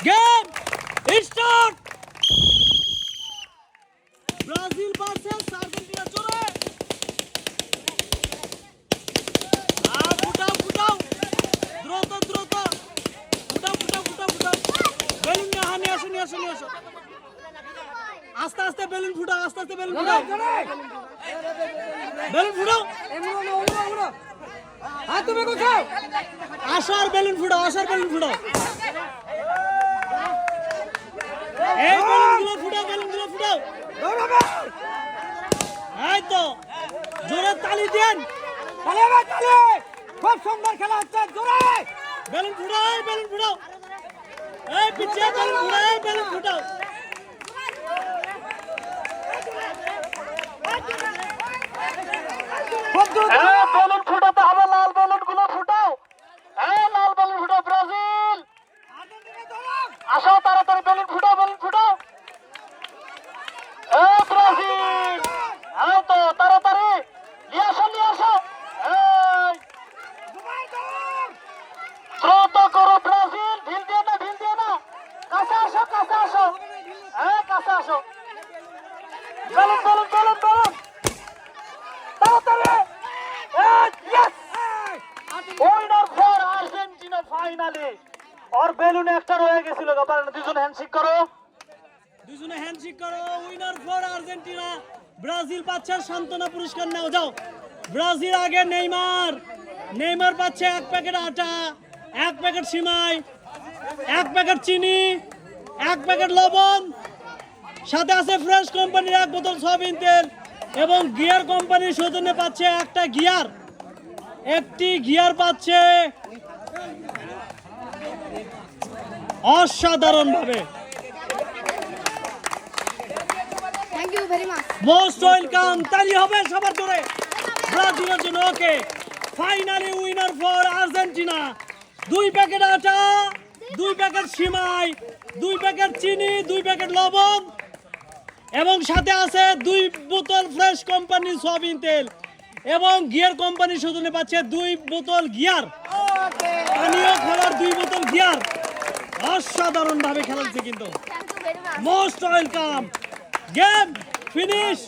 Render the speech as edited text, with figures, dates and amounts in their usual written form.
Game start. Brazil versus Argentina চলে। ফুটাও ফুটাও দ্রুত দ্রুত ফুটাও ফুটাও ফুটাও ফুটাও। বেলুন নিয়ে আসো নিয়ে আসো নিয়ে আসো। আস্তে আস্তে বেলুন ফুটাও, আস্তে আস্তে বেলুন ফুটাও, বেলুন ফুটাও। তুমি কোথাও আসো আর বেলুন ফুটাও, আসো আর বেলুন ফুটাও। এই বেলুনগুলো ফুটাও, বেলুনগুলো ফুটাও। এই তো জোরে তালি দেন। খুব সুন্দর খেলা হচ্ছে, জোরে বেলুন ফুটাও, এই বেলুন ফুটাও। এই পিছে বেলুন ফুটাও, এই বেলুন ফুটাও। বেলুন ফুটাতে হবে, লাল বেলুন গুলো ফুটাও। এই লাল বেলুন ফুটাও। ব্রাজিল আসো তাড়াতাড়ি, বেলুন ফুটাও, বেলুন ফুটাও। এই ব্রাজিল এই তো তাড়াতাড়ি নিয়ে আসো নিয়ে আসো। এই দ্রুত করো ব্রাজিল, ঢিল দিও না, ঢিল দিও না। কাছে আসো, কাছে আসো, কাছে আসো। বেলুন বেলুন বেলুন বেলুন তাড়াতাড়ি। Winner for Argentina finally. और বেলুন একটা রয়ে গেছিল, দুজনে হ্যান্ডশেক করো, দুজনে হ্যান্ডশেক করো। Winner for Argentina. ব্রাজিল পাচ্ছে সান্ত্বনা পুরস্কার, নাও যাও। ব্রাজিল আগে নেইমার, নেইমার পাচ্ছে 1 প্যাকেট আটা, 1 প্যাকেট সিমাই, 1 প্যাকেট চিনি, 1 প্যাকেট লবণ, সাথে আছে ফ্রেশ কোম্পানির 1 বোতল সয়াবিন তেল এবং গিয়ার কোম্পানির সৌজন্যে পাচ্ছে একটা গিয়ার, একটি গিয়ার পাচ্ছে অসাধারণ ভাবে। Thank you very much. Most welcome. তালি হবে সবার জোরে ব্রাজিলের জন্য। Okay, finally winner for Argentina. 2 packet আটা, 2 প্যাকেট সিমাই, 2 প্যাকেট চিনি, 2 প্যাকেট লবণ এবং সাথে আছে 2 বোতল ফ্রেশ কোম্পানির সয়াবিন তেল এবং গিয়ার কোম্পানির সৌজন্যে পাচ্ছে 2 বোতল গিয়ার, পানীয় খাবার 2 বোতল গিয়ার। অসাধারণ ভাবে খেলা হচ্ছে কিন্তু। Thank you very much. Most welcome. Game finish.